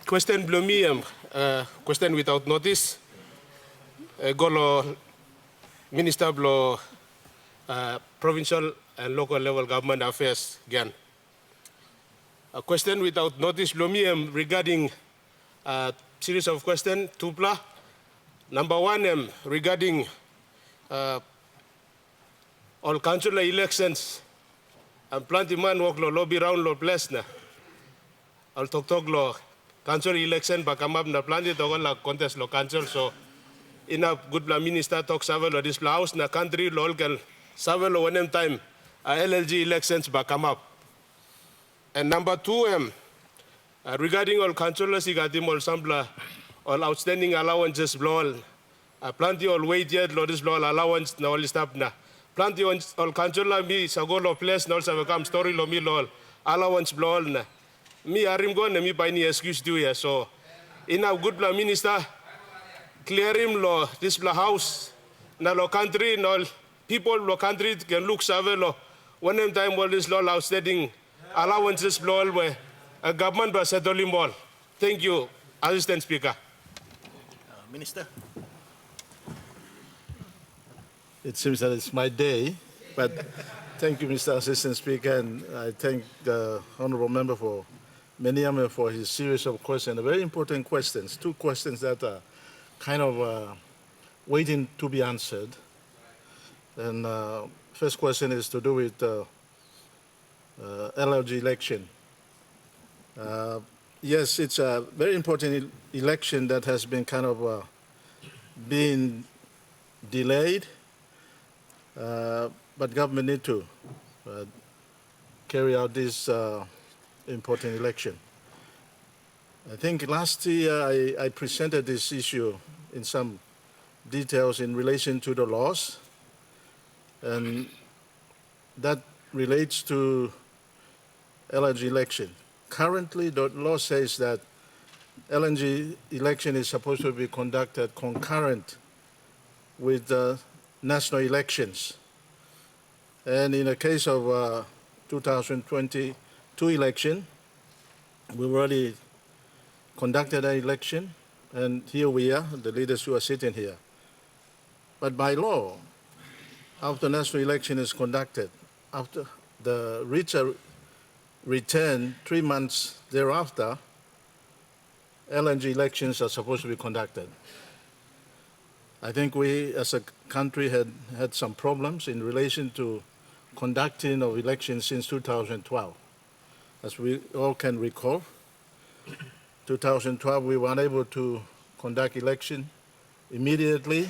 Question blomi question without notice. Golo Minister blo provincial and local level government affairs again. A question without notice blomi regarding series of questions. Tupla. Number one regarding all council elections. And plenty man work lo lobby round lo place na. Al tok lo council election bakamab na plenty togon la contest lo council so ina good la minister talk savel lo this house na country lo can savel lo one time LLG elections bakamab. And number two regarding all councillors igatim all sampla all outstanding allowances blow plenty all wait yet lo this blow allowance na all stop na. Plenty all councillor mi sagolo place na all sa come story lo mi lo allowance blow na. Mi arim go na mi by ni excuse do ya so ina good la minister clear him lo this la house na lo country no people lo country can look save lo one time all this law outstanding allowances blow where a government ba settling ball. Thank you, Assistant Speaker. Minister. It seems that it's my day, but thank you, Mr. Assistant Speaker, and I thank the Honourable Member for Menyamya for his series of questions, very important questions, two questions that are kind of waiting to be answered. And first question is to do with LLG election. Yes, it's a very important election that has been kind of been delayed, but government need to carry out this important election. I think last year I presented this issue in some details in relation to the laws, and that relates to LNG election. Currently, the law says that LNG election is supposed to be conducted concurrent with the national elections. And in the case of 2022 election, we've already conducted an election, and here we are, the leaders who are sitting here. But by law, after national election is conducted, after the return 3 months thereafter, LNG elections are supposed to be conducted. I think we as a country had some problems in relation to conducting of elections since 2012. As we all can recall, 2012 we were unable to conduct election immediately,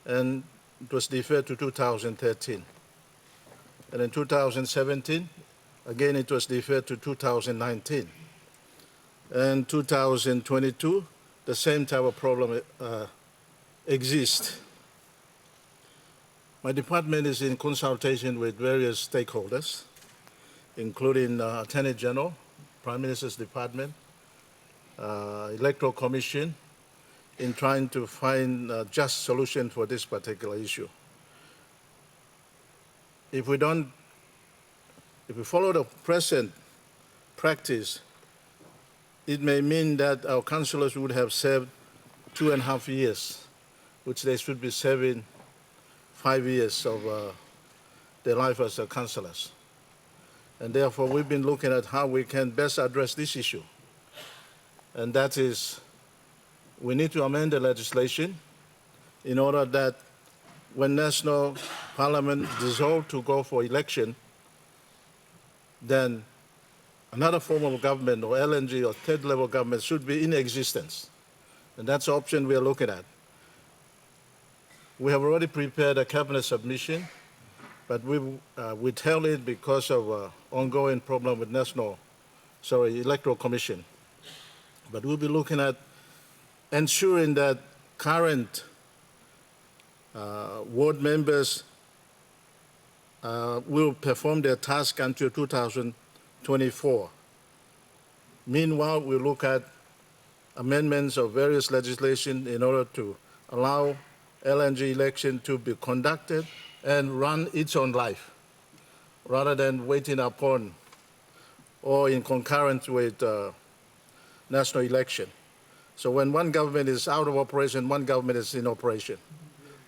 and it was deferred to 2013. And in 2017, again it was deferred to 2019. And 2022, the same type of problem exists. My department is in consultation with various stakeholders, including Attorney General, Prime Minister's Department, Electoral Commission, in trying to find a just solution for this particular issue. If we follow the present practice, it may mean that our councillors would have served 2.5 years, which they should be serving 5 years of their life as councillors. And therefore, we've been looking at how we can best address this issue. And that is, we need to amend the legislation in order that when National Parliament dissolved to go for election, then another form of government or LNG or third level government should be in existence. And that's the option we are looking at. We have already prepared a cabinet submission, but we withheld it because of ongoing problem with Electoral Commission. But we'll be looking at ensuring that current ward members will perform their task until 2024. Meanwhile, we'll look at amendments of various legislation in order to allow LNG election to be conducted and run its own life, rather than waiting upon or in concurrence with national election. So when one government is out of operation, one government is in operation.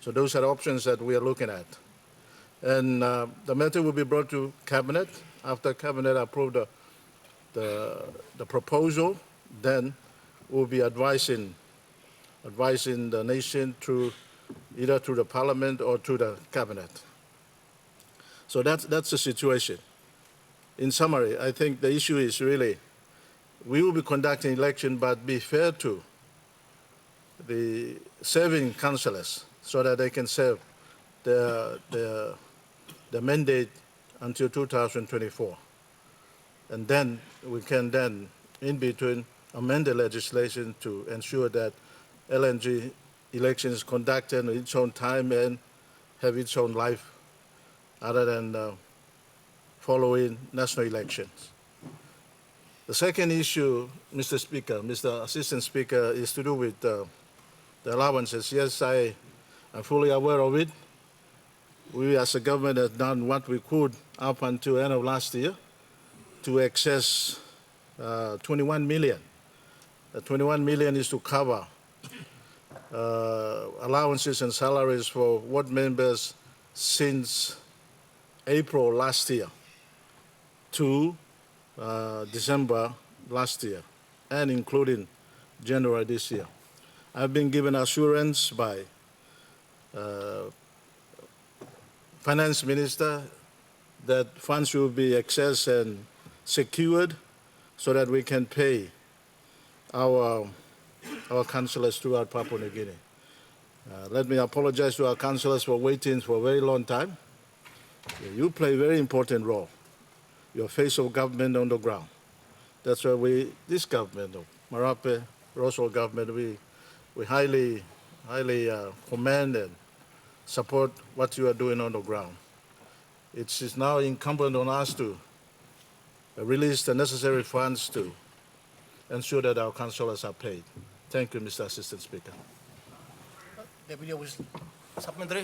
So those are the options that we are looking at. And the matter will be brought to Cabinet. After Cabinet approve the proposal, then we'll be advising the nation either through the Parliament or through the Cabinet. So that's the situation. In summary, I think the issue is really, we will be conducting election, but be fair to the serving councillors so that they can serve the mandate until 2024. And then we can then, in between, amend the legislation to ensure that LNG election is conducted in its own time and have its own life other than following national elections. The second issue, Mr. Speaker, Mr. Assistant Speaker, is to do with the allowances. Yes, I am fully aware of it. We as a government have done what we could up until the end of last year to access 21 million. The 21 million is to cover allowances and salaries for ward members since April last year to December last year, and including January this year. I've been given assurance by Finance Minister that funds will be accessed and secured so that we can pay our councillors throughout Papua New Guinea. Let me apologize to our councillors for waiting for a very long time. You play a very important role. You're face of government on the ground. That's why this government, Marape, Roswell government, we highly commend and support what you are doing on the ground. It is now incumbent on us to release the necessary funds to ensure that our councillors are paid. Thank you, Mr. Assistant Speaker. Deputy, supplementary.